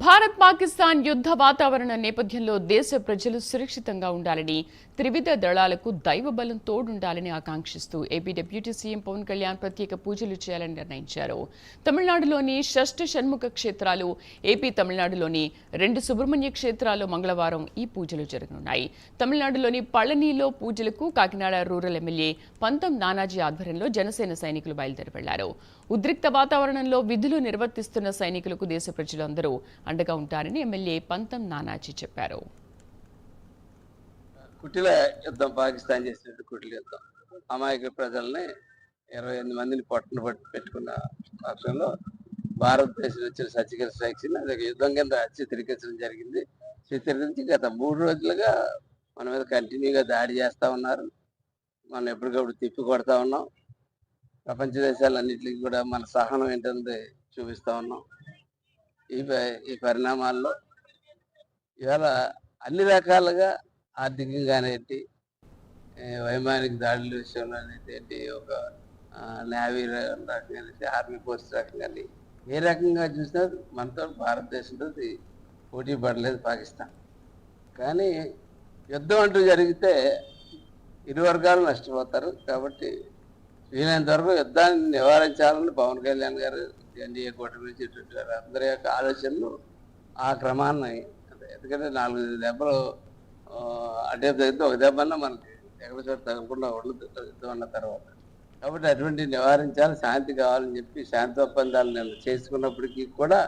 భారత్ పాకిస్తాన్ యుద్ధ వాతావరణ నేపథ్యంలో దేశ ప్రజలు సురక్షితంగా ఉండాలని త్రివిధ దళాలకు దైవ బలం తోడుండాలని ఆకాంక్షిస్తూ AP deputy CM Pawan Kalyan ప్రత్యేక పూజలు చేయాలని నిర్ణయించారు. తమిళనాడులోని షష్ఠ షణ్ముఖ క్షేత్రాలు, ఏపీ తమిళనాడులోని 2 సుబ్రహ్మణ్య క్షేత్రాల్లో మంగళవారం ఈ పూజలు జరగనున్నాయి. తమిళనాడులోని పళనిలో పూజలకు కాకినాడ రూరల్ ఎమ్మెల్యే పంతం నానాజీ ఆధ్వర్యంలో జనసేన సైనికులు బయలుదేరి వెళ్లారు. ఉద్రిక్త వాతావరణంలో విధులు నిర్వర్తిస్తున్న సైనికులకు దేశ ప్రజలందరూ అండగా ఉంటారని ఎమ్మెల్యే పంతం నానాజీ చెప్పారు. కుటిల యుద్ధం, పాకిస్తాన్ చేసినట్టు కుటిల యుద్ధం అమాయక ప్రజల్ని 28 మందిని పట్టున పెట్టుకున్న పక్షంలో భారతదేశం వచ్చిన సర్జికల్ స్ట్రైక్స్ అది యుద్ధం కింద చిత్రీకరించడం జరిగింది. చిత్రీకరించి గత 3 రోజులుగా మన మీద కంటిన్యూగా దాడి చేస్తూ ఉన్నారు. మనం ఎప్పటికప్పుడు తిప్పి కొడతా ఉన్నాం. ప్రపంచ దేశాలన్నింటికి కూడా మన సహనం ఏంటన్నది చూపిస్తూ ఉన్నాం. ఈ పరిణామాల్లో ఇవాళ అన్ని రకాలుగా ఆర్థికంగానేంటి, వైమానిక దాడుల విషయంలో ఏంటి, ఒక నేవీ రకంగా, ఆర్మీ ఫోర్స్ రకంగా, ఏ రకంగా చూసినా మనతో భారతదేశంతో పోటీ పడలేదు పాకిస్తాన్. కానీ యుద్ధం అంటూ జరిగితే ఇరు వర్గాలు నష్టపోతారు. కాబట్టి వీలైనంత వరకు యుద్ధాన్ని నివారించాలని పవన్ కళ్యాణ్ గారు, ఎన్డీఏ కూటమి చేసేటువంటి అందరి యొక్క ఆలోచనలు ఆ క్రమాన్ని, ఎందుకంటే 4 దెబ్బలు అడ్డే తగ్గితే ఒక దెబ్బన్నా మనకి ఎక్కడ చోట తగ్గకుండా యుద్ధం అన్న తర్వాత, కాబట్టి అటువంటి నివారించాలి, శాంతి కావాలని చెప్పి శాంతి ఒప్పందాలు నేను చేసుకున్నప్పటికీ కూడా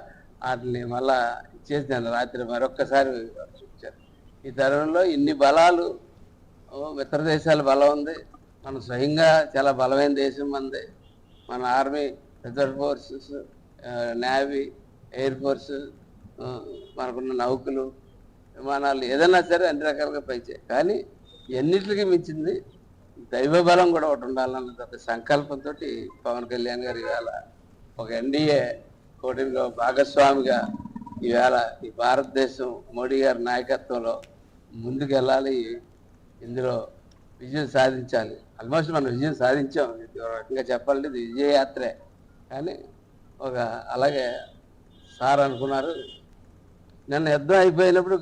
వాటిని మళ్ళా ఇచ్చేసి నేను రాత్రి మరొక్కసారి చూపించాను. ఈ తరుణంలో ఇన్ని బలాలు, మిత్ర దేశాల బలం ఉంది, మనం స్వయంగా చాలా బలమైన దేశం మనది. మన army, reserve forces, navy, air force, మనకున్న నౌకలు, విమానాలు, ఏదైనా సరే అన్ని రకాలుగా పైచాయి. కానీ ఎన్నిటికి మించింది దైవ బలం కూడా ఒకటి ఉండాలన్న సంకల్పంతో పవన్ కళ్యాణ్ గారు ఈవేళ ఒక ఎన్డీఏ కూటమిలో భాగస్వామిగా ఈవేళ ఈ భారతదేశం మోడీ గారి నాయకత్వంలో ముందుకు వెళ్ళాలి, ఇందులో విజయం సాధించాలి. ఆల్మోస్ట్ మనం విజయం సాధించాం, రకంగా చెప్పాలంటే ఇది విజయయాత్రే. కానీ అలాగే సార్ అనుకున్నారు, నిన్న యుద్ధం అయిపోయినప్పుడు